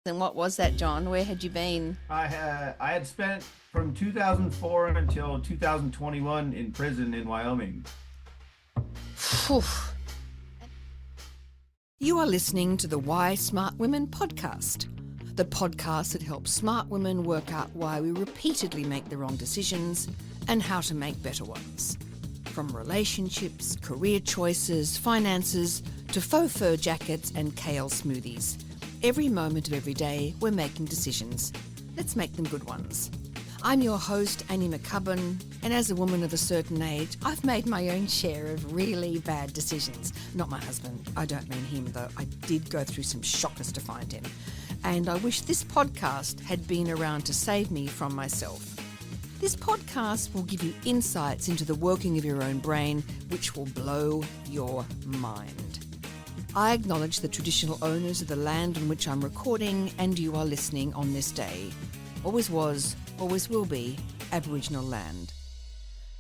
And what was that, John? Where had you been? I had spent from 2004 until 2021 in prison in Wyoming. Phew. You are listening to the Why Smart Women podcast, the podcast that helps smart women work out why we repeatedly make the wrong decisions and how to make better ones. From relationships, career choices, finances, to faux fur jackets and kale smoothies. Every moment of every day, we're making decisions. Let's make them good ones. I'm your host, Annie McCubbin, and as a woman of a certain age, I've made my own share of really bad decisions. Not my husband. I don't mean him, though. I did go through some shockers to find him. And I wish this podcast had been around to save me from myself. This podcast will give you insights into the working of your own brain, which will blow your mind. I acknowledge the traditional owners of the land on which I'm recording and you are listening on this day. Always was, always will be, Aboriginal land.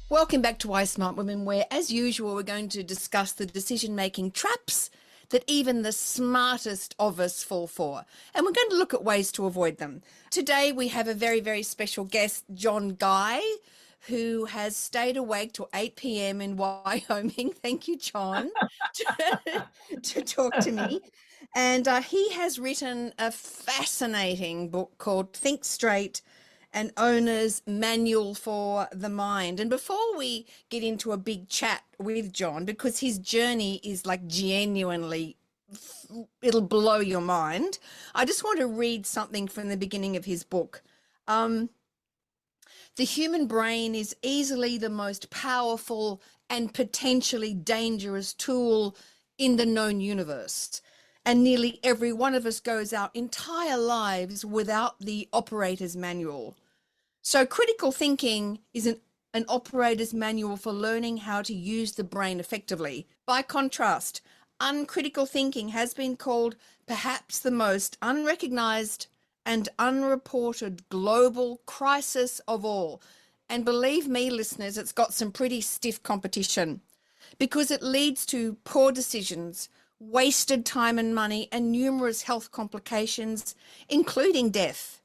Welcome back to Why Smart Women, where, as usual, we're going to discuss the decision-making traps that even the smartest of us fall for. And we're going to look at ways to avoid them. Today, we have a very, very special guest, Jon Guy, who has stayed awake till 8 p.m. in Wyoming. Thank you, John, to talk to me. And he has written a fascinating book called Think Straight, an Owner's Manual for the Mind. And before we get into a big chat with John, because his journey is like genuinely, it'll blow your mind, I just want to read something from the beginning of his book. The human brain is easily the most powerful and potentially dangerous tool in the known universe. And nearly every one of us goes our entire lives without the operator's manual. So critical thinking is an operator's manual for learning how to use the brain effectively. By contrast, uncritical thinking has been called perhaps the most unrecognized and unreported global crisis of all. And believe me, listeners, it's got some pretty stiff competition because it leads to poor decisions, wasted time and money, and numerous health complications, including death.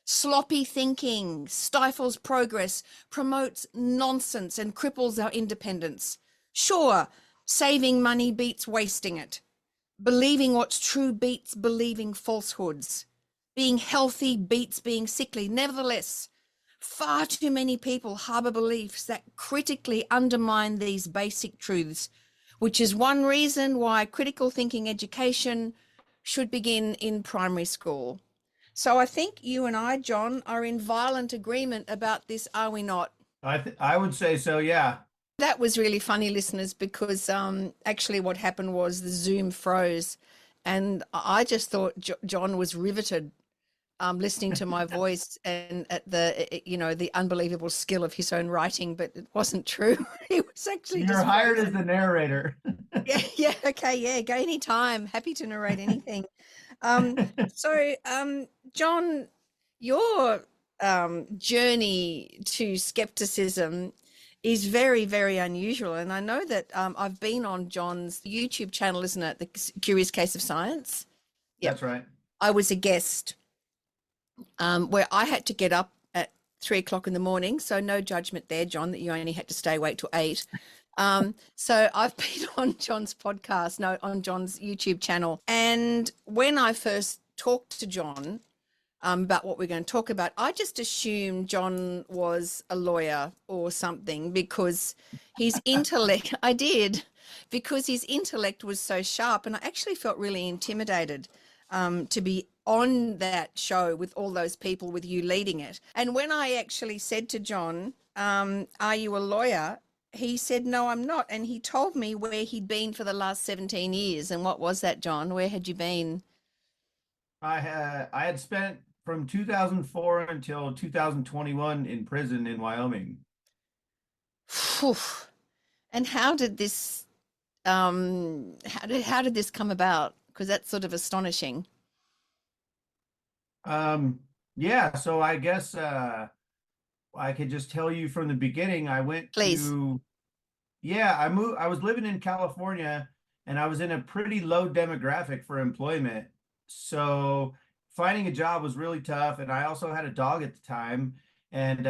Sloppy thinking stifles progress, promotes nonsense, and cripples our independence. Sure, saving money beats wasting it. Believing what's true beats believing falsehoods. Being healthy beats being sickly. Nevertheless, far too many people harbor beliefs that critically undermine these basic truths, which is one reason why critical thinking education should begin in primary school. So I think you and I, John, are in violent agreement about this, are we not? I would say so, yeah. That was really funny, listeners, because actually what happened was the Zoom froze, and I just thought John was riveted listening to my voice and at the unbelievable skill of his own writing, but it wasn't true. He was actually You're just hired frozen. as the narrator. Yeah, okay, yeah, go anytime. Happy to narrate anything. So, John, your journey to skepticism is very, very unusual. And I know that I've been on John's YouTube channel, isn't it? The Curious Case of Science. Yep. That's right. I was a guest where I had to get up at 3 o'clock in the morning. So no judgment there, John, that you only had to stay awake till 8. So I've been on John's podcast, no, on John's YouTube channel. And when I first talked to John about what we're going to talk about, I just assumed John was a lawyer or something because his intellect, I did, because his intellect was so sharp. And I actually felt really intimidated to be on that show with all those people, with you leading it. And when I actually said to John, are you a lawyer? He said, no, I'm not. And he told me where he'd been for the last 17 years. And what was that, John? Where had you been? I had spent from 2004 until 2021 in prison in Wyoming. Phew. And how did this how did this come about? Because that's sort of astonishing. Yeah, so I guess I could just tell you from the beginning. I went Please. to Yeah, I was living in California and I was in a pretty low demographic for employment. So finding a job was really tough, and I also had a dog at the time, and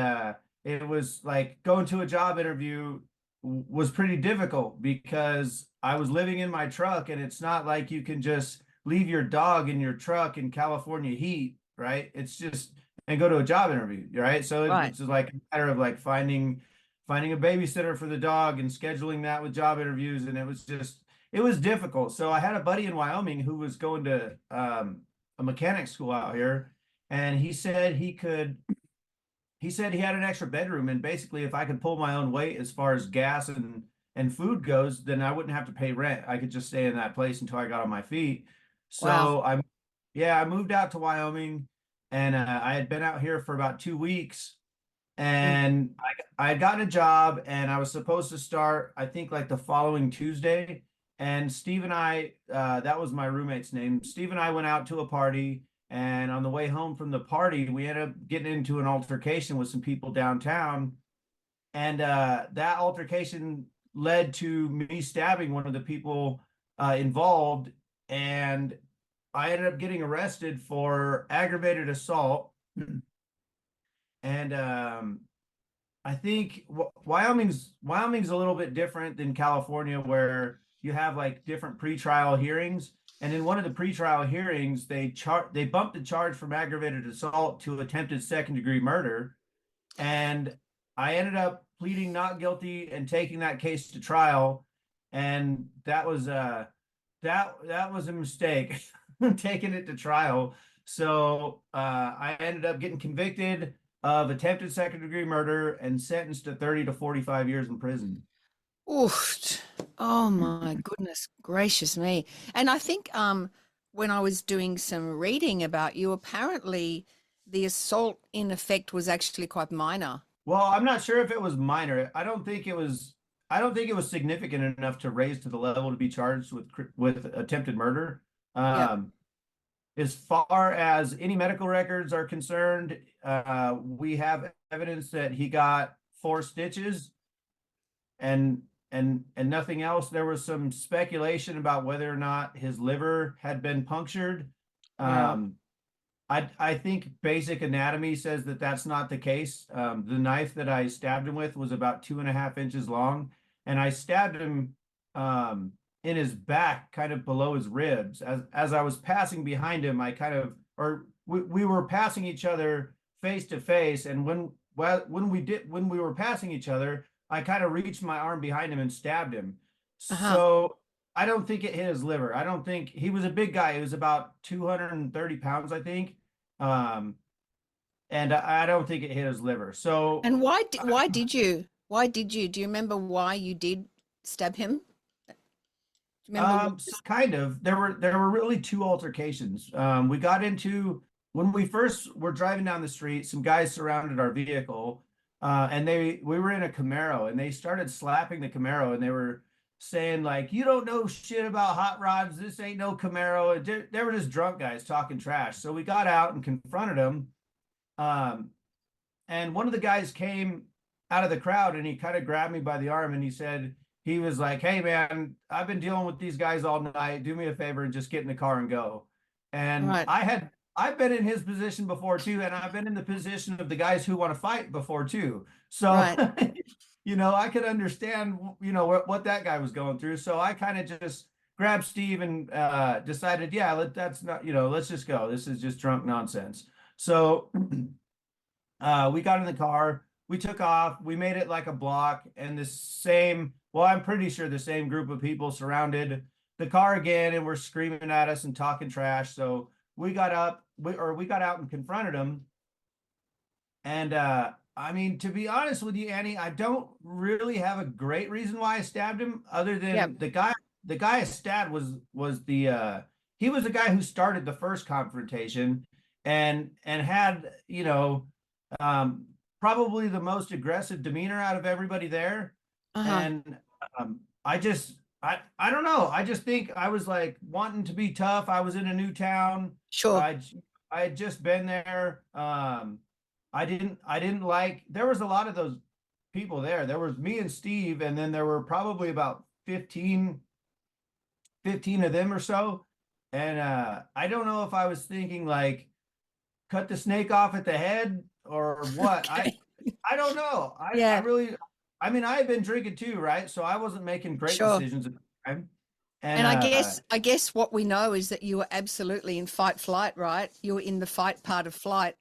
it was like going to a job interview was pretty difficult because I was living in my truck, and it's not like you can just leave your dog in your truck in California heat, right? It's just and go to a job interview, right? So it Right. was like a matter of like finding a babysitter for the dog and scheduling that with job interviews, and it was difficult. So I had a buddy in Wyoming who was going to a mechanic school out here, and he said he had an extra bedroom, and basically if I could pull my own weight as far as gas and food goes, then I wouldn't have to pay rent. I could just stay in that place until I got on my feet. Wow. So I moved out to Wyoming, and I had been out here for about 2 weeks, Mm. and I had gotten a job, and I was supposed to start, I think, like the following Tuesday. And Steve and I, that was my roommate's name. Steve and I went out to a party, and on the way home from the party, we ended up getting into an altercation with some people downtown. And that altercation led to me stabbing one of the people involved. And I ended up getting arrested for aggravated assault. And I think Wyoming's a little bit different than California, where you have like different pretrial hearings. And in one of the pretrial hearings, they bumped the charge from aggravated assault to attempted second degree murder. And I ended up pleading not guilty and taking that case to trial. And that was a mistake, taking it to trial. So I ended up getting convicted of attempted second degree murder and sentenced to 30 to 45 years in prison. Oof. Oh my goodness gracious me. And I think when I was doing some reading about you, apparently the assault in effect was actually quite minor. Well, I'm not sure if it was minor. I don't think it was significant enough to raise to the level to be charged with attempted murder. Yep. Um, as far as any medical records are concerned, we have evidence that he got 4 stitches and and nothing else. There was some speculation about whether or not his liver had been punctured. Yeah. Um, I think basic anatomy says that that's not the case. The knife that I stabbed him with was about 2.5 inches long, and I stabbed him in his back, kind of below his ribs. As I was passing behind him, I kind of or we were passing each other face to face, and when we were passing each other, I kind of reached my arm behind him and stabbed him. Uh-huh. So I don't think it hit his liver. I don't think he was a big guy. He was about 230 pounds, I think. Um, and I don't think it hit his liver. So, And why did you do you remember why you did stab him? Do you remember what so kind of there were really two altercations. We got into when we first were driving down the street, some guys surrounded our vehicle, and we were in a Camaro, and they started slapping the Camaro, and they were saying like, "You don't know shit about hot rods. This ain't no Camaro." And they were just drunk guys talking trash. So we got out and confronted them. Um, and one of the guys came out of the crowd, and he kind of grabbed me by the arm, and he was like, "Hey man, I've been dealing with these guys all night. Do me a favor and just get in the car and go." And right, I've been in his position before too, and I've been in the position of the guys who want to fight before too. So, right. I could understand, what that guy was going through. So I kind of just grabbed Steve and decided, yeah, that's not, let's just go. This is just drunk nonsense. So we got in the car, we took off, we made it like a block, and well, I'm pretty sure the same group of people surrounded the car again and were screaming at us and talking trash. So we got out and confronted them. And I mean, to be honest with you, Annie, I don't really have a great reason why I stabbed him, other Yeah. than the guy I stabbed he was the guy who started the first confrontation and had, um, probably the most aggressive demeanor out of everybody there. Uh-huh. And I don't know. I just think I was like wanting to be tough. I was in a new town. Sure. I I had just been there. I didn't like there was a lot of those people there. There was me and Steve, and then there were probably about 15 of them or so. And I don't know if I was thinking like, cut the snake off at the head or what? Okay. I don't know. I Yeah, really, I mean, I had been drinking too, right? So I wasn't making great sure. decisions at the time. And And I guess what we know is that you were absolutely in fight flight, right? You were in the fight part of flight,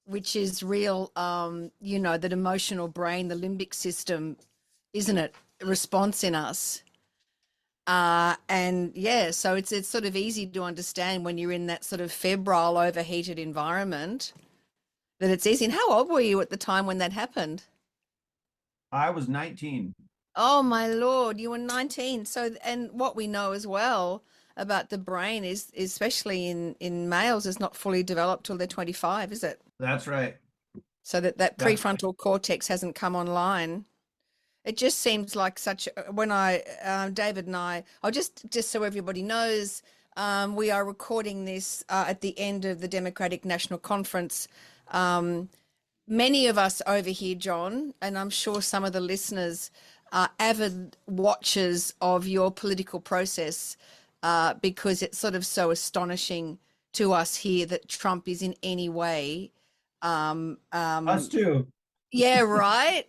which is real, that emotional brain, the limbic system, isn't it? Response in us. And yeah, so it's sort of easy to understand when you're in that sort of febrile, overheated environment that it's easy. And how old were you at the time when that happened? I was 19. Oh my Lord, you were 19. So, and what we know as well about the brain is, especially in males, is not fully developed till they're 25, is it? That's right. So that That's right. prefrontal cortex hasn't come online. It just seems like such when David and I'll just so everybody knows, we are recording this at the end of the Democratic National Conference. Um, Many of us over here, John, and I'm sure some of the listeners are avid watchers of your political process, because it's sort of so astonishing to us here that Trump is in any way. Um, Us um, too. yeah, right.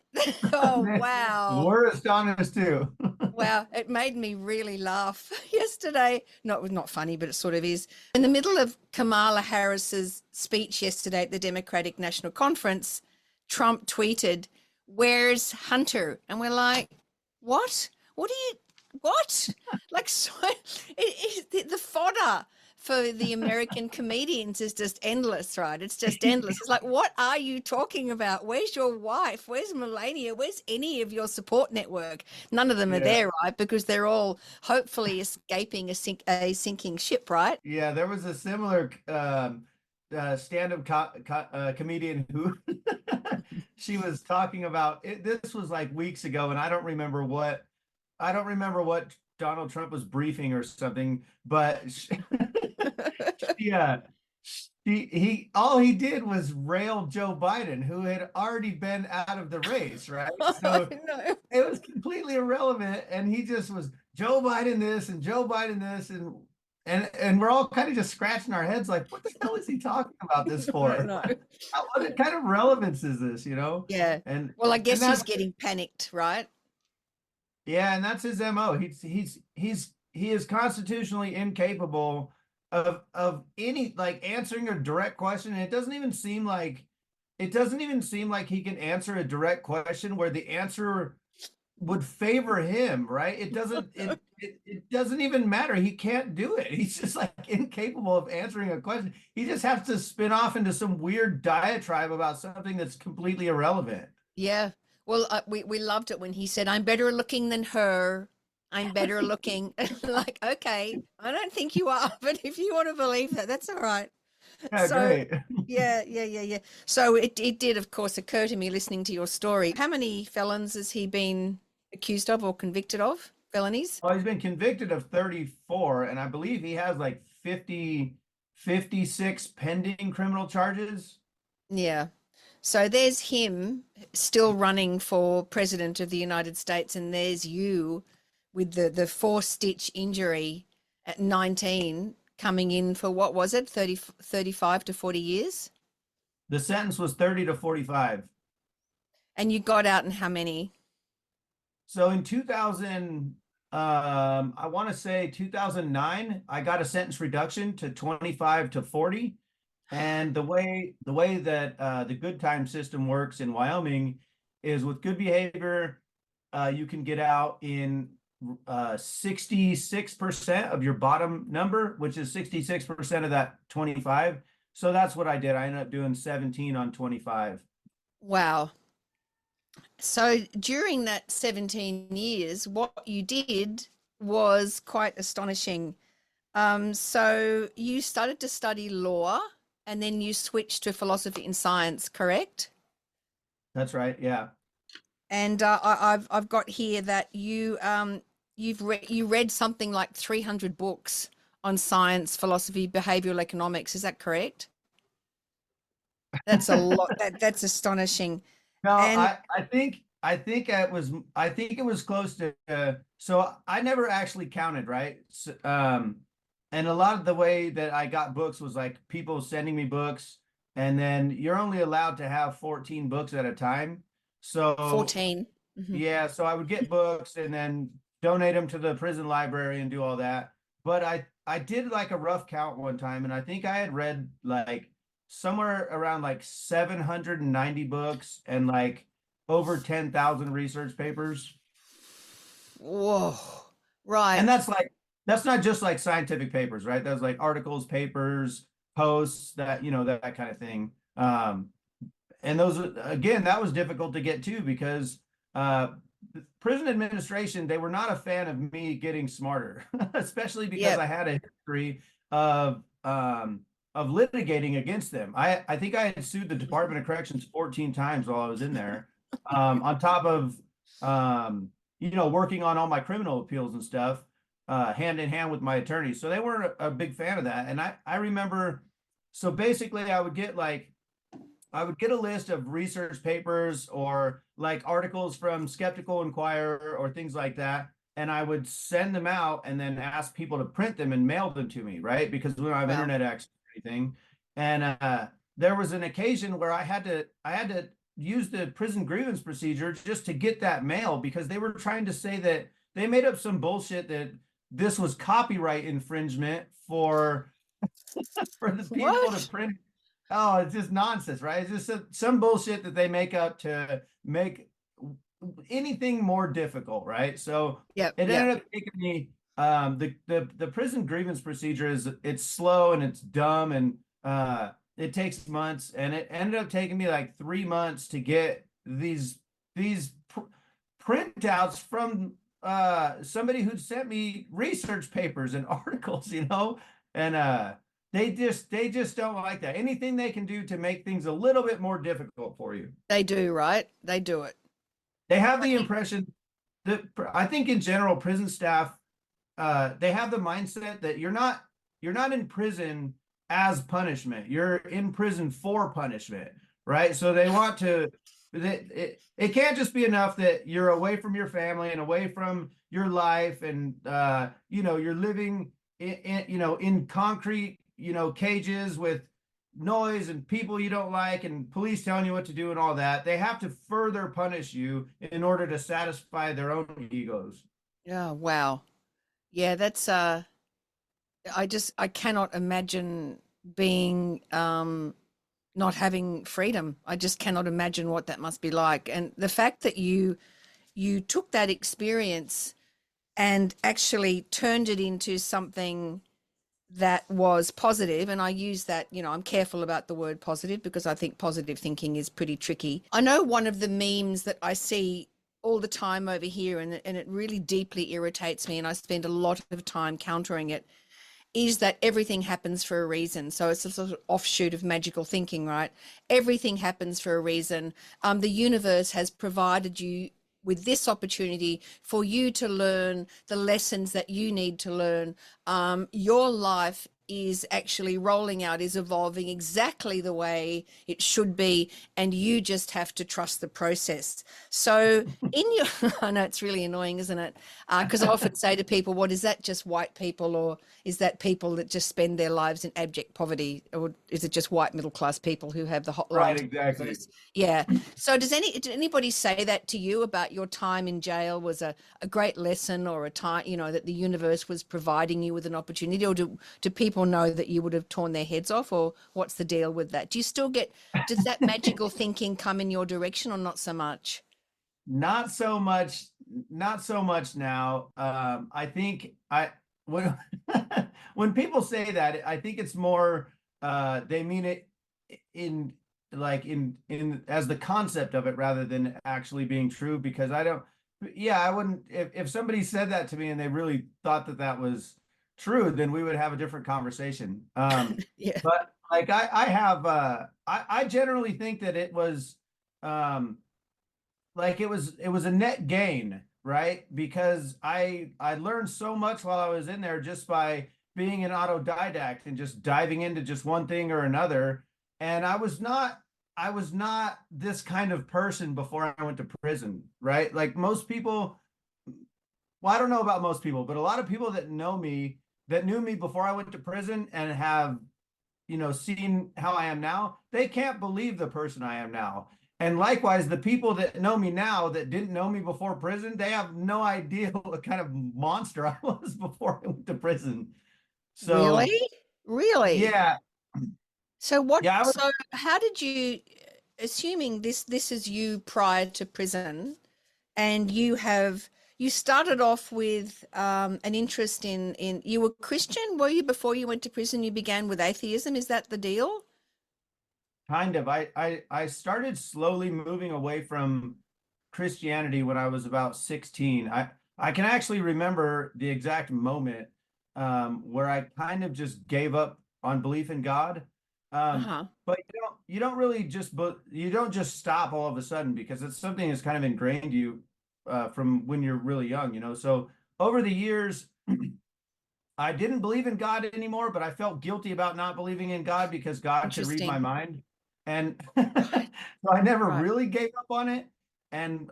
Oh, wow. We're astonished too. Wow, it made me really laugh yesterday. No, it was not funny, but it sort of is. In the middle of Kamala Harris's speech yesterday at the Democratic National Conference, Trump tweeted, "Where's Hunter?" And we're like, "What? What are you? What?" Like, so the fodder for the American comedians is just endless, right? It's just endless. It's like, what are you talking about? Where's your wife? Where's Melania? Where's any of your support network? None of them are Yeah. there, right? Because they're all hopefully escaping a sinking ship, right? Yeah, there was a similar stand-up comedian who she was talking about it. This was like weeks ago, and I don't remember what Donald Trump was briefing or something, but she, he all he did was rail Joe Biden, who had already been out of the race, right? So No. it was completely irrelevant, and he just was Joe Biden this and Joe Biden this, and we're all kind of just scratching our heads like, what the hell is he talking about this No, for? no. What kind of relevance is this, you know? Yeah. And Well, I and guess he's that's getting panicked, right? yeah, and that's his MO. He is constitutionally incapable of any like answering a direct question. And it doesn't even seem like he can answer a direct question where the answer would favor him, right? It doesn't even matter. He can't do it. He's just like incapable of answering a question. He just has to spin off into some weird diatribe about something that's completely irrelevant. Yeah. Well, we loved it when he said, "I'm better looking than her. I'm better looking." Like, okay, I don't think you are, but if you want to believe that, that's all right. Yeah, So, great. yeah, yeah, yeah, yeah. So it did, of course, occur to me listening to your story. How many felons has he been accused of or convicted of? Felonies? Well, he's been convicted of 34, and I believe he has like 56 pending criminal charges. Yeah. So there's him still running for president of the United States, and there's you with the four-stitch injury at 19 coming in for what was it, 35 to 40 years? The sentence was 30 to 45. And you got out in how many? So in 2000, I want to say 2009, I got a sentence reduction to 25 to 40. And the way that the good time system works in Wyoming is with good behavior, you can get out in 66% of your bottom number, which is 66% of that 25. So that's what I did. I ended up doing 17 on 25. Wow. So during that 17 years, what you did was quite astonishing. So you started to study law and then you switched to philosophy and science, correct? That's right. Yeah. And I've got here that you read something like 300 books on science, philosophy, behavioral economics. Is that correct? That's a lot. That's astonishing. No, And I think it was close to so I never actually counted, right? and a lot of the way that I got books was like people sending me books, and then you're only allowed to have 14 books at a time. So 14. Hmm. yeah, so I would get books and then donate them to the prison library and do all that. But I did like a rough count one time, and I think I had read like somewhere around like 790 books and like over 10,000 research papers. Whoa. Right. And that's not just like scientific papers, right? That's like articles, papers, posts, that that kind of thing. And those, again, that was difficult to get to because uh, prison administration, they were not a fan of me getting smarter, especially because Yep. I had a history of litigating against them. I think I had sued the Department of Corrections 14 times while I was in there, on top of working on all my criminal appeals and stuff, hand in hand with my attorneys. So they weren't a big fan of that. And I remember, so basically I would get a list of research papers or like articles from Skeptical Inquirer or things like that. And I would send them out and then ask people to print them and mail them to me, right? Because we don't have Wow. internet access or anything. And there was an occasion where I had to use the prison grievance procedure just to get that mail because they were trying to say that they made up some bullshit that this was copyright infringement for the people to What? print. Oh, it's just nonsense, right? It's just some bullshit that they make up to make anything more difficult, right? So Yep. it Yep. ended up taking me, the prison grievance procedure is, it's slow and it's dumb, and it takes months, and it ended up taking me like 3 months to get these printouts from somebody who'd sent me research papers and articles, and they just don't like that. Anything they can do to make things a little bit more difficult for you. They do, right? They do it. They have the impression that, I think in general, prison staff, they have the mindset that you're not in prison as punishment. You're in prison for punishment, right? So they want to. It can't just be enough that you're away from your family and away from your life, and you're living in concrete, cages with noise and people you don't like and police telling you what to do and all that. They have to further punish you in order to satisfy their own egos. Yeah. Wow. Yeah. I cannot imagine being, not having freedom. I just cannot imagine what that must be like. And the fact that you took that experience and actually turned it into something that was positive, and I use that, I'm careful about the word positive because I think positive thinking is pretty tricky. I know one of the memes that I see all the time over here, and it really deeply irritates me, and I spend a lot of time countering it, is that everything happens for a reason. So it's a sort of offshoot of magical thinking, right? Everything happens for a reason. The universe has provided you with this opportunity for you to learn the lessons that you need to learn. Your life is actually rolling out, is evolving exactly the way it should be, and you just have to trust the process. So in your, I know it's really annoying, isn't it? Because I often say to people, what is that, just white people, or is that people that just spend their lives in abject poverty, or is it just white middle class people who have the hotline Right, to exactly. users? Yeah. So did anybody say that to you about your time in jail was a great lesson, or a time, that the universe was providing you with an opportunity, or do people know that you would have torn their heads off, or what's the deal with that? Does that magical thinking come in your direction, or not so much? Not so much, not so much now. I think when when people say that, I think it's more they mean it in in as the concept of it rather than actually being true. Because I don't, yeah, I wouldn't, if somebody said that to me and they really thought that that was true, then we would have a different conversation. Yeah. But like I have I generally think that it was um like it was a net gain, right? Because I learned so much while I was in there just by being an autodidact and just diving into just one thing or another. And I was not this kind of person before I went to prison, right? Like most people, well, I don't know about most people, but a lot of people that know me, that knew me before I went to prison and have, seen how I am now, they can't believe the person I am now. And likewise, the people that know me now that didn't know me before prison, they have no idea what kind of monster I was before I went to prison. So, Really? Really? yeah, So what, yeah, I was so how did you, assuming this is you prior to prison, and you started off with an interest in you were Christian, were you, before you went to prison? You began with atheism, is that the deal? kind of. I started slowly moving away from Christianity when I was about 16. I can actually remember the exact moment where I kind of just gave up on belief in God. Uh-huh. But you don't really just but you don't just stop all of a sudden because it's something that's kind of ingrained you from when you're really young, So over the years, I didn't believe in God anymore, but I felt guilty about not believing in God because God could read my Interesting. mind. And Right. so I never Right. really gave up on it. And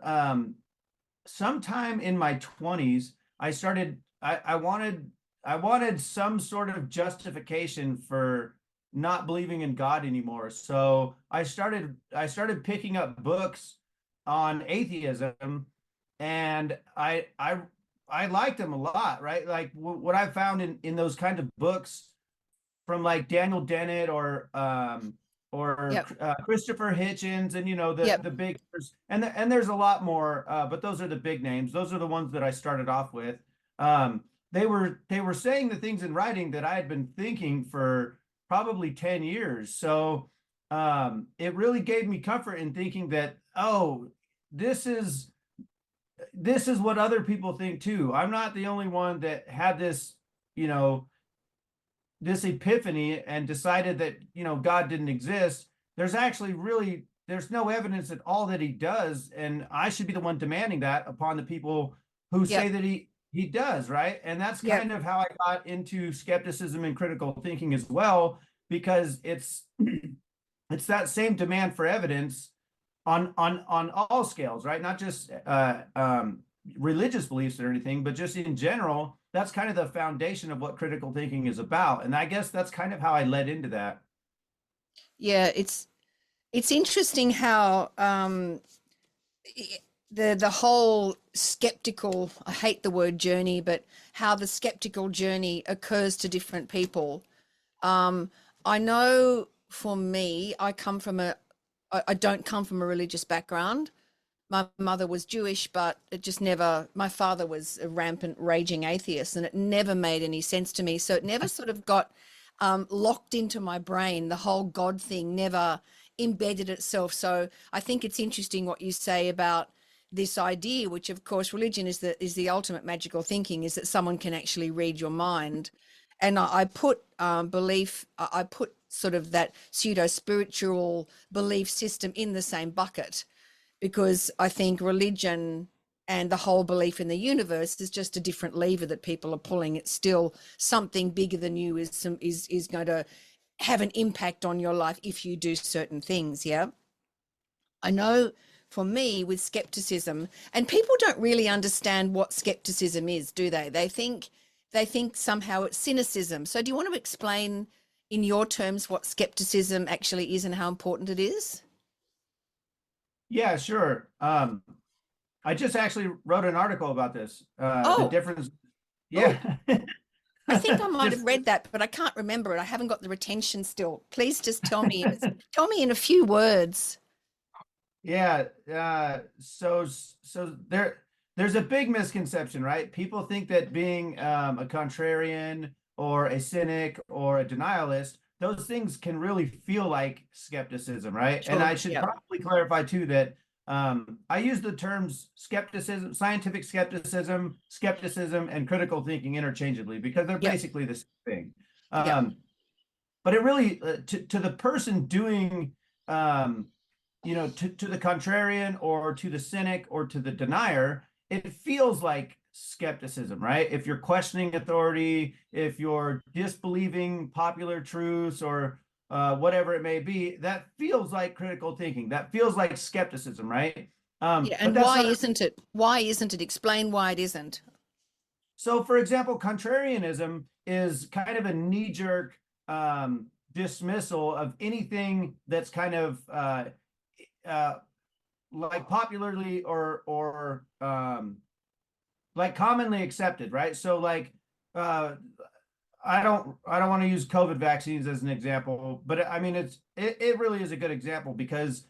sometime in my 20s, I wanted some sort of justification for not believing in God anymore. So I started picking up books on atheism, and I liked them a lot, right? Like what I found in those kind of books from like Daniel Dennett or Yep. Christopher Hitchens, and Yep. the big, and there's a lot more, but those are the big names. Those are the ones that I started off with. They were saying the things in writing that I had been thinking for probably 10 years. So it really gave me comfort in thinking that, oh, this is this is what other people think too. I'm not the only one that had you know, this epiphany and decided that, God didn't exist. There's no evidence at all that he does. And I should be the one demanding that upon the people who say Yep. that he does, right? And that's Yep. kind of how I got into skepticism and critical thinking as well, because it's that same demand for evidence on all scales, right? Not just religious beliefs or anything, but just in general. That's kind of the foundation of what critical thinking is about, and I guess that's kind of how I led into that. Yeah, it's interesting how the whole skeptical, I hate the word journey, but how the skeptical journey occurs to different people. Um, I know for me, I don't come from a religious background. My mother was Jewish, but it just never, my father was a rampant, raging atheist, and it never made any sense to me. So it never sort of got locked into my brain. The whole God thing never embedded itself. So I think it's interesting what you say about this idea, which of course religion is the ultimate magical thinking, is that someone can actually read your mind. And I put I put sort of that pseudo spiritual belief system in the same bucket, because I think religion and the whole belief in the universe is just a different lever that people are pulling. It's still something bigger than you is going to have an impact on your life if you do certain things. Yeah. I know for me with skepticism, and people don't really understand what skepticism is, do they? They think somehow it's cynicism. So do you want to explain in your terms what skepticism actually is and how important it is? Yeah, sure. I just actually wrote an article about this. The Oh, difference. oh, Yeah. I think I might have Just read that, but I can't remember it. I haven't got the retention still. Please just tell me in a few words. Yeah. So there's a big misconception, right? People think that being a contrarian or a cynic or a denialist, those things can really feel like skepticism, right? And Sure. I should Yeah. probably clarify too that I use the terms skepticism, scientific skepticism, and critical thinking interchangeably because they're Yep. basically the same thing. Yep. Um, but it really, to the person doing um, to the contrarian or to the cynic or to the denier, it feels like skepticism, right? If you're questioning authority, if you're disbelieving popular truths or whatever it may be, that feels like critical thinking. That feels like skepticism, right? Yeah. But And that's why not. isn't it? Why isn't it? Explain why it isn't. So, for example, contrarianism is kind of a knee-jerk dismissal of anything that's kind of like popularly or like commonly accepted, right? So like I don't want to use COVID vaccines as an example, but I mean it really is a good example because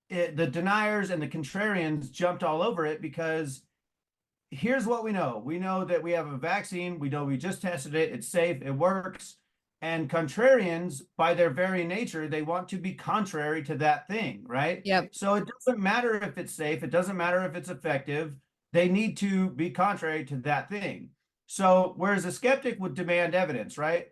the deniers and the contrarians jumped all over it because here's what we know. We know that we have a vaccine. We know we just tested it. It's safe. It works. And contrarians, by their very nature, they want to be contrary to that thing, right? Yep. So it doesn't matter if it's safe. It doesn't matter if it's effective. They need to be contrary to that thing. So whereas a skeptic would demand evidence, right?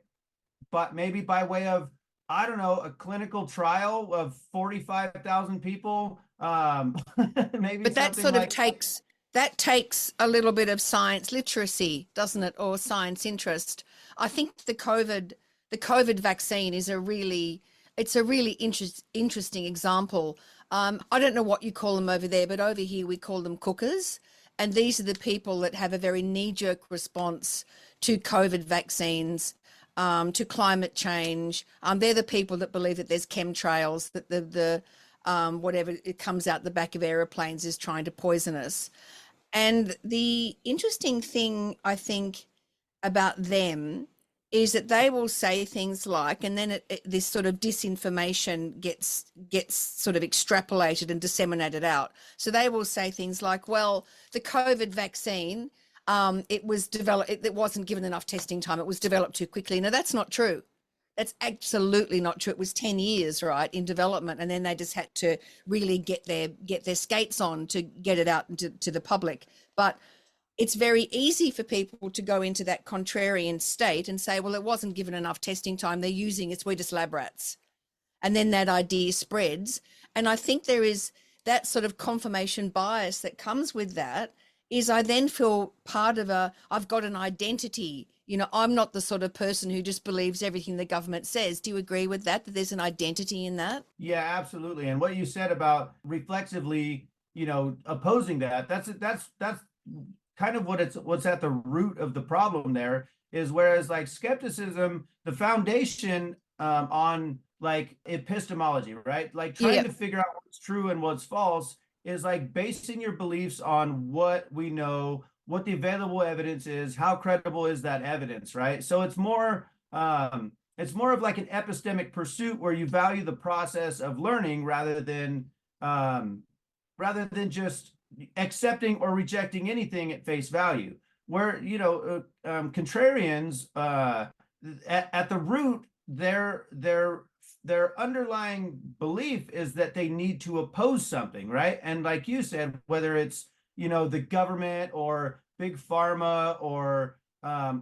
But maybe by way of, I don't know, a clinical trial of 45,000 people, maybe But that something sort of like takes a little bit of science literacy, doesn't it, or science interest. I think the COVID vaccine is a really interesting example. I don't know what you call them over there, but over here we call them cookers. And these are the people that have a very knee-jerk response to COVID vaccines, to climate change. They're the people that believe that there's chemtrails, that the whatever it comes out the back of aeroplanes is trying to poison us. And the interesting thing, I think, about them is that they will say things like, and then this sort of disinformation gets sort of extrapolated and disseminated out. So they will say things like, well, the COVID vaccine, it was developed, it wasn't given enough testing time. It was developed too quickly. No, that's not true. That's absolutely not true. It was 10 years, right, in development, and then they just had to really get their skates on to get it out to the public. But it's very easy for people to go into that contrarian state and say, well, it wasn't given enough testing time. They're using it's we're just lab rats. And then that idea spreads. And I think there is that sort of confirmation bias that comes with that is I then feel part of I've got an identity. You know, I'm not the sort of person who just believes everything the government says. Do you agree with that there's an identity in that? Yeah, absolutely. And what you said about reflexively, opposing that's kind of what's at the root of the problem there is whereas like skepticism, the foundation on like epistemology, right? Like trying to figure out what's true and what's false is like basing your beliefs on what we know, what the available evidence is, how credible is that evidence, right? So it's more of like an epistemic pursuit where you value the process of learning rather than just accepting or rejecting anything at face value. Where contrarians at the root, their underlying belief is that they need to oppose something, right? And like you said, whether it's the government or big pharma or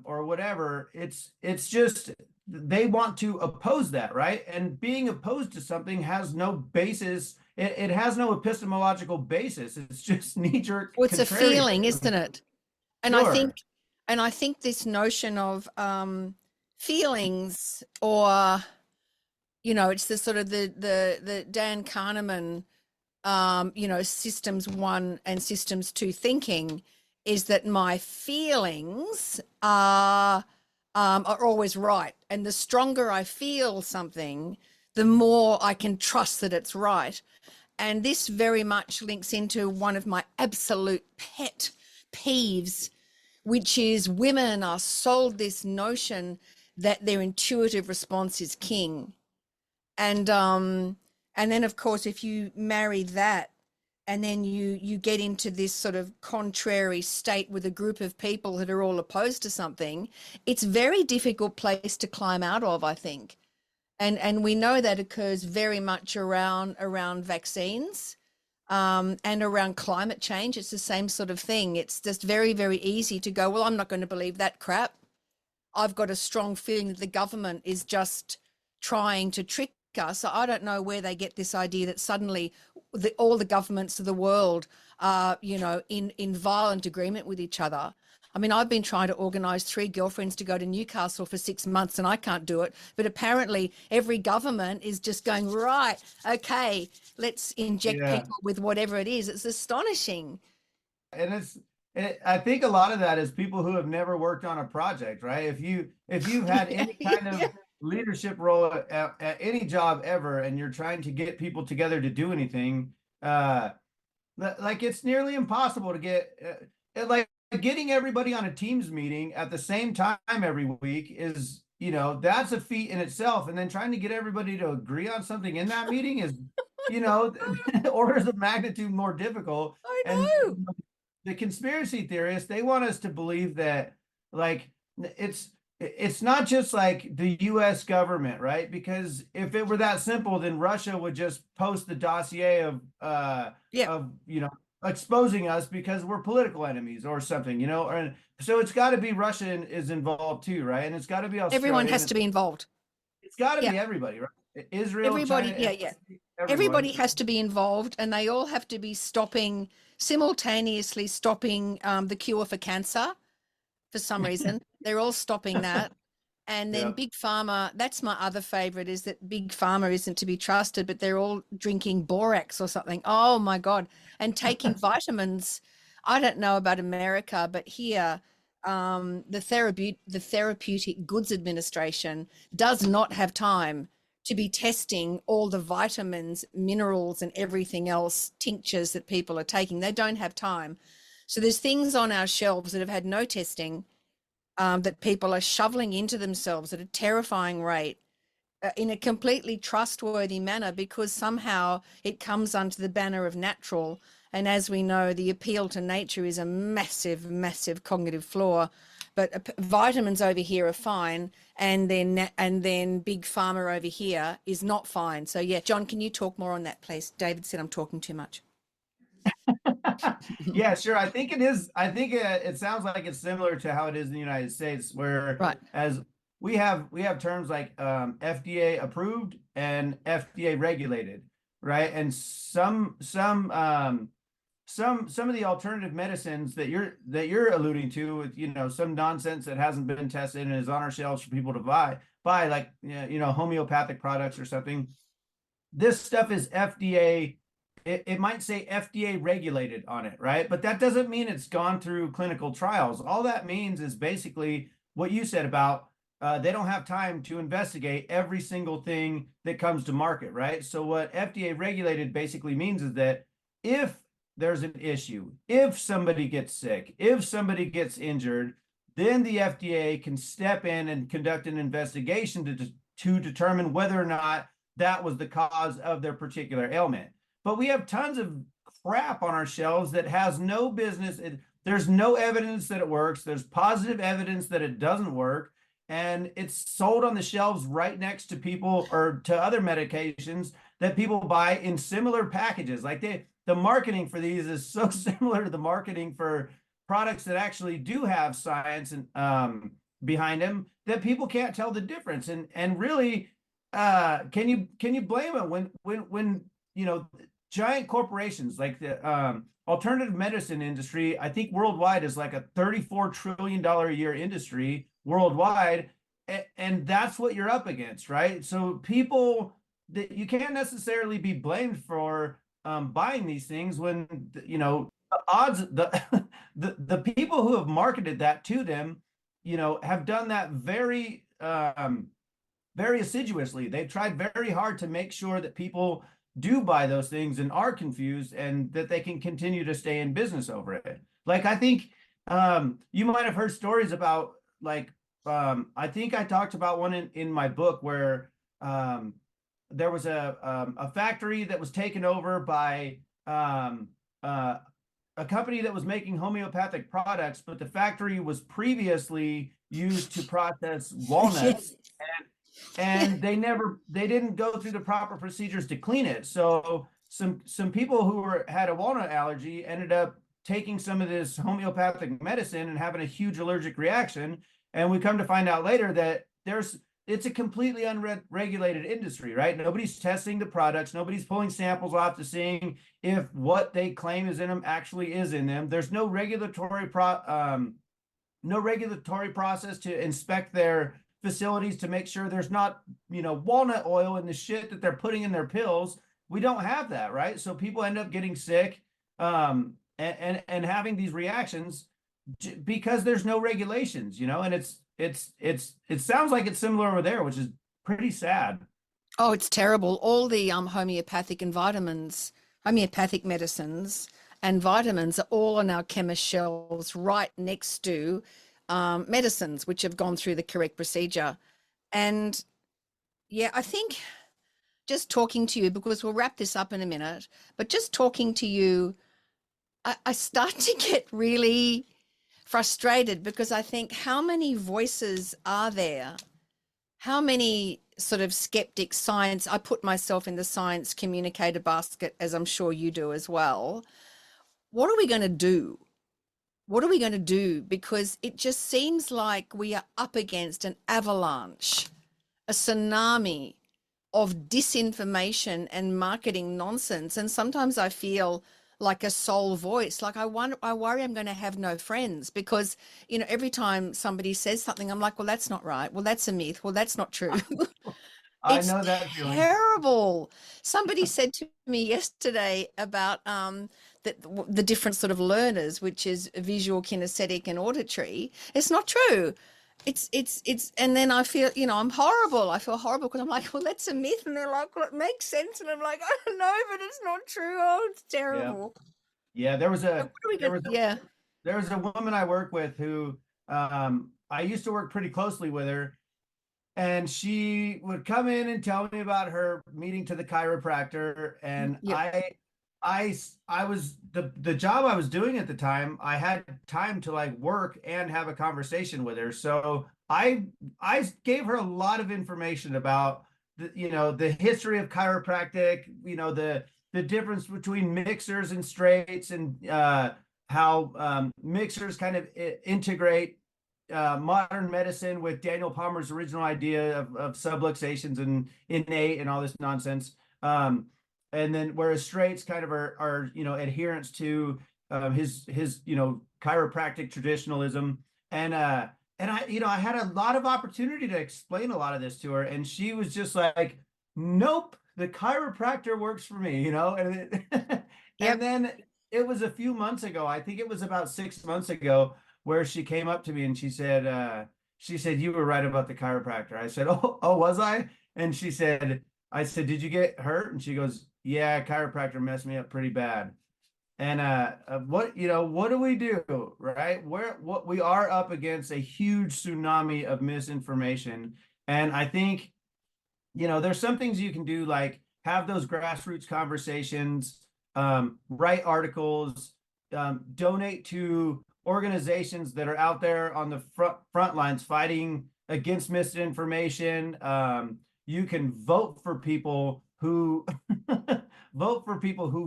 whatever, it's just they want to oppose that, right? And being opposed to something has no basis. It has no epistemological basis. It's just knee-jerk. Well, it's a feeling, isn't it? And sure. I think this notion of feelings, or it's the sort of the Dan Kahneman systems 1 and systems 2 thinking is that my feelings are always right, and the stronger I feel something, the more I can trust that it's right. And this very much links into one of my absolute pet peeves, which is women are sold this notion that their intuitive response is king. And then of course, if you marry that and then you get into this sort of contrary state with a group of people that are all opposed to something, it's a very difficult place to climb out of, I think. And we know that occurs very much around vaccines, and around climate change. It's the same sort of thing. It's just very, very easy to go, well, I'm not going to believe that crap. I've got a strong feeling that the government is just trying to trick us. So I don't know where they get this idea that suddenly all the governments of the world are, in violent agreement with each other. I mean, I've been trying to organise 3 girlfriends to go to Newcastle for 6 months and I can't do it. But apparently every government is just going, right, okay, let's inject people with whatever it is. It's astonishing. And I think a lot of that is people who have never worked on a project, right? If you've had any kind Yeah. of leadership role at any job ever, and you're trying to get people together to do anything, uh, like it's nearly impossible to get like getting everybody on a Teams meeting at the same time every week is, that's a feat in itself. And then trying to get everybody to agree on something in that meeting is, you know, orders of magnitude more difficult. I And know. the conspiracy theorists, they want us to believe that like it's not just like the US government, right? Because if it were that simple, then Russia would just post the dossier Yeah. of exposing us because we're political enemies or something, and so it's got to be Russia is involved too, right? And it's got to be Everyone Australia, has and to be involved. it's got to Yeah. be everybody, right? Israel, Everybody, China, yeah, yeah. everyone. Everybody has to be involved, and they all have to be simultaneously stopping the cure for cancer for some reason. They're all stopping that. And then Yeah. Big Pharma, that's my other favorite, is that Big Pharma isn't to be trusted, but they're all drinking borax or something. Oh my God. And taking vitamins. I don't know about America, but here, the Therapeutic Goods Administration does not have time to be testing all the vitamins, minerals, and everything else, tinctures that people are taking. They don't have time. So there's things on our shelves that have had no testing, that people are shoveling into themselves at a terrifying rate, in a completely trustworthy manner, because somehow it comes under the banner of natural. And as we know, the appeal to nature is a massive, massive cognitive flaw. But vitamins over here are fine, and then Big Pharma over here is not fine. So yeah, John, can you talk more on that, please? David said I'm talking too much. Yeah, sure. I think it is. I think it sounds like it's similar to how it is in the United States, where Right. as we have terms like FDA approved and FDA regulated, right? And some of the alternative medicines that you're alluding to, with some nonsense that hasn't been tested and is on our shelves for people to buy like homeopathic products or something. This stuff is FDA. It might say FDA regulated on it, right? But that doesn't mean it's gone through clinical trials. All that means is basically what you said about they don't have time to investigate every single thing that comes to market, right? So what FDA regulated basically means is that if there's an issue, if somebody gets sick, if somebody gets injured, then the FDA can step in and conduct an investigation to determine whether or not that was the cause of their particular ailment. But we have tons of crap on our shelves that has no business. There's no evidence that it works. There's positive evidence that it doesn't work. And it's sold on the shelves right next to people or to other medications that people buy in similar packages. Like the marketing for these is so similar to the marketing for products that actually do have science and behind them that people can't tell the difference. And really, can you blame it when giant corporations like the alternative medicine industry, I think worldwide is like a $34 trillion a year industry worldwide, and that's what you're up against, right? So people that you can't necessarily be blamed for buying these things when the odds the people who have marketed that to them have done that very assiduously. They've tried very hard to make sure that people do buy those things and are confused and that they can continue to stay in business over it. Like I think you might have heard stories about like I think I talked about one in my book where there was a factory that was taken over by a company that was making homeopathic products, but the factory was previously used to process walnuts, Yes. Yeah. and they didn't go through the proper procedures to clean it. So some people who had a walnut allergy ended up taking some of this homeopathic medicine and having a huge allergic reaction. And we come to find out later that it's a completely unregulated industry, right? Nobody's testing the products, nobody's pulling samples off to seeing if what they claim is in them actually is in them. There's no regulatory process to inspect their facilities to make sure there's not walnut oil in the shit that they're putting in their pills. We don't have that, right? So people end up getting sick, and having these reactions because there's no regulations, and it sounds like it's similar over there, which is pretty sad. Oh, it's terrible. All the homeopathic medicines and vitamins are all on our chemist shelves right next to medicines which have gone through the correct procedure. And yeah, I think just talking to you, because we'll wrap this up in a minute, but just talking to you, I start to get really frustrated because I think, how many voices are there? How many sort of skeptic science, I put myself in the science communicator basket, as I'm sure you do as well. What are we going to do? What are we going to do? Because it just seems like we are up against an avalanche, a tsunami of disinformation and marketing nonsense. And sometimes I feel like a sole voice. Like I worry I'm going to have no friends because, every time somebody says something, I'm like, well, that's not right. Well, that's a myth. Well, that's not true. I It's know that feeling. terrible. Somebody said to me yesterday about the different sort of learners, which is visual, kinesthetic, and auditory. It's not true. And then I feel, I'm horrible. I feel horrible because I'm like, well, that's a myth. And they're like, well, it makes sense. And I'm like, I don't know, but it's not true. Oh, it's Yeah. terrible. Yeah. There was So a, what are we there going was to, a, yeah. there was a woman I work with who, I used to work pretty closely with her. And she would come in and tell me about her meeting to the chiropractor. And Yep. I was the job I was doing at the time, I had time to like work and have a conversation with her. So I gave her a lot of information about the history of chiropractic, the difference between mixers and straights, and how mixers kind of integrate modern medicine with Daniel Palmer's original idea of subluxations and innate and all this nonsense. And then whereas straights kind of are adherents to his chiropractic traditionalism. And I had a lot of opportunity to explain a lot of this to her, and she was just like, nope, the chiropractor works for me, and and Yep. then it was a few months ago, I think it was about 6 months ago, where she came up to me and she said, you were right about the chiropractor. I said, oh, was I? And I said, did you get hurt? And she goes, yeah, chiropractor messed me up pretty bad. And what do we do, right? What we are up against a huge tsunami of misinformation. And I think, there's some things you can do, like have those grassroots conversations, write articles, donate to organizations that are out there on the front lines fighting against misinformation. You can vote for people who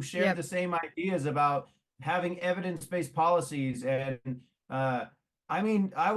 share Yep. the same ideas about having evidence-based policies. And I mean, I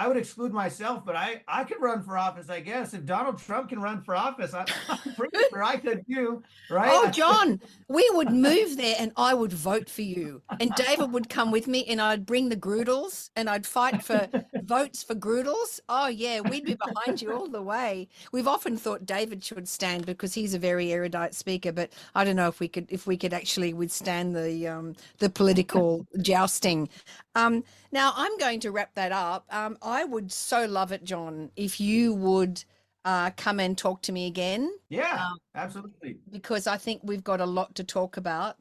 would exclude myself, but I could run for office, I guess. If Donald Trump can run for office, I'm pretty sure I could too, Oh, right? John, we would move there and I would vote for you. And David would come with me and I'd bring the Groodles and I'd fight for votes for Groodles. Oh, yeah, we'd be behind you all the way. We've often thought David should stand because he's a very erudite speaker, but I don't know if we could actually withstand the political jousting. Now I'm going to wrap that up. I would so love it, John, if you would come and talk to me again. Yeah, absolutely. Because I think we've got a lot to talk about.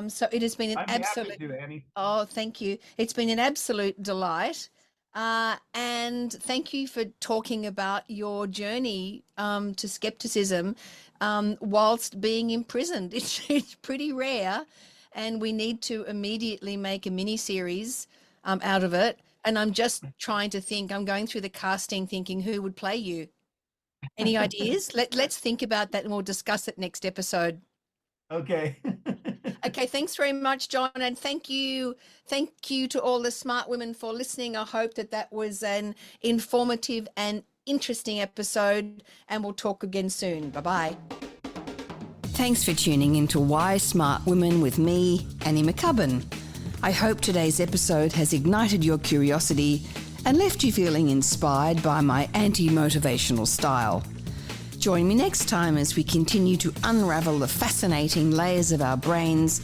So it has been an I'd be happy absolute, to, Annie. oh, thank you. It's been an absolute delight. And thank you for talking about your journey to skepticism whilst being imprisoned. It's pretty rare, and we need to immediately make a mini series out of it. And I'm just trying to think, I'm going through the casting thinking who would play you. Any ideas? Let's think about that and we'll discuss it next episode. Okay. Okay, thanks very much, John. And thank you to all the smart women for listening. I hope that was an informative and interesting episode, and we'll talk again soon. Bye-bye. Thanks for tuning into Why Smart Women with me, Annie McCubbin. I hope today's episode has ignited your curiosity and left you feeling inspired by my anti-motivational style. Join me next time as we continue to unravel the fascinating layers of our brains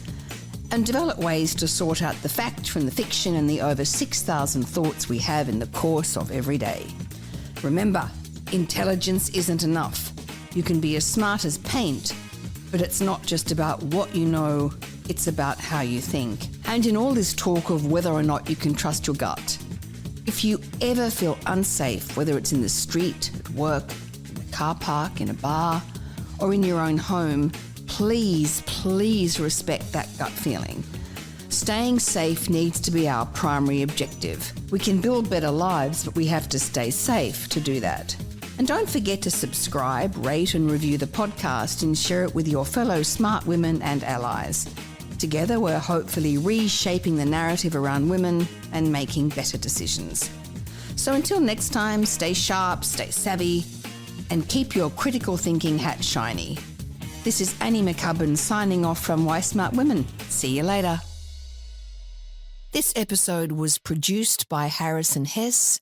and develop ways to sort out the fact from the fiction and the over 6,000 thoughts we have in the course of every day. Remember, intelligence isn't enough. You can be as smart as paint, but it's not just about what you know, it's about how you think. And in all this talk of whether or not you can trust your gut, if you ever feel unsafe, whether it's in the street, at work, in a car park, in a bar, or in your own home, please respect that gut feeling. Staying safe needs to be our primary objective. We can build better lives, but we have to stay safe to do that. And don't forget to subscribe, rate and review the podcast and share it with your fellow smart women and allies. Together, we're hopefully reshaping the narrative around women and making better decisions. So until next time, stay sharp, stay savvy, and keep your critical thinking hat shiny. This is Annie McCubbin signing off from Why Smart Women. See you later. This episode was produced by Harrison Hess.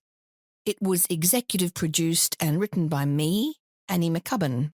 It was executive produced and written by me, Annie McCubbin.